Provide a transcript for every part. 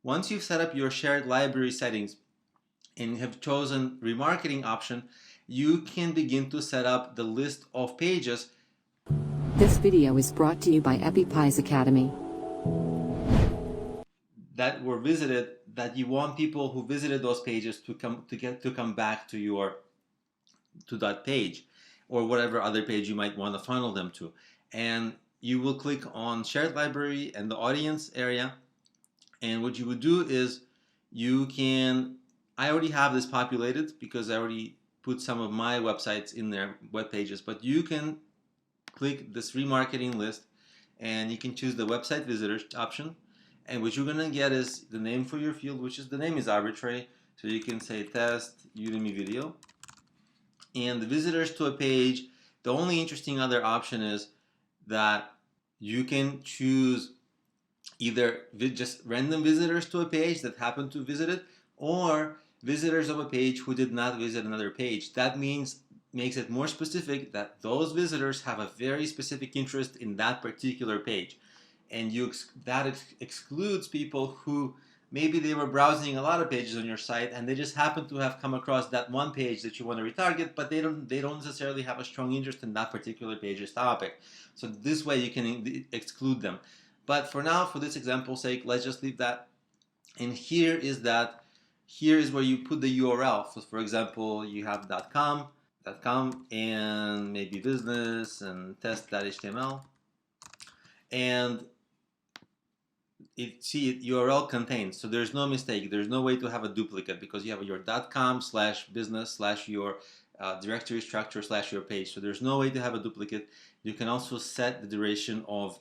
Once you've set up your shared library settings and have chosen remarketing option, you can begin to set up the list of pages. This video is brought to you by EpiPies Academy. That were visited, that you want people who visited those pages to come back to that page, or whatever other page you might want to funnel them to. And you will click on shared library and the audience area, and what you would do is I already have this populated because I already put some of my websites in their web pages, but you can click this remarketing list and you can choose the website visitors option, and what you're gonna get is the name for your field, which is, the name is arbitrary, so you can say test Udemy video. And the visitors to a page, the only interesting other option is that you can choose either just random visitors to a page that happen to visit it, or visitors of a page who did not visit another page. That makes it more specific that those visitors have a very specific interest in that particular page, and that excludes people who maybe they were browsing a lot of pages on your site and they just happen to have come across that one page that you want to retarget, but they don't necessarily have a strong interest in that particular page's topic. So this way you can exclude them. But for now, for this example's sake, let's just leave that. And here is where you put the URL. So for example, you have .com and maybe business and test.html, and URL contains, so there's no mistake, there's no way to have a duplicate because you have your .com/business/your directory structure/your page, so there's no way to have a duplicate. You can also set the duration of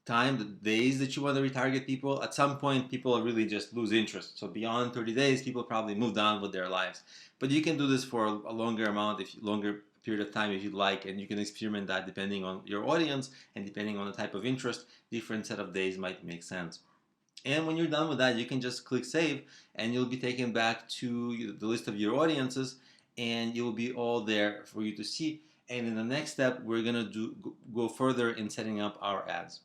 time, the days that you want to retarget people. At some point, people really just lose interest. So beyond 30 days, people probably moved on with their lives. But you can do this for a longer period of time if you'd like, and you can experiment that depending on your audience and depending on the type of interest. Different set of days might make sense. And when you're done with that, you can just click save, and you'll be taken back to the list of your audiences, and it will be all there for you to see. And in the next step, we're gonna go further in setting up our ads.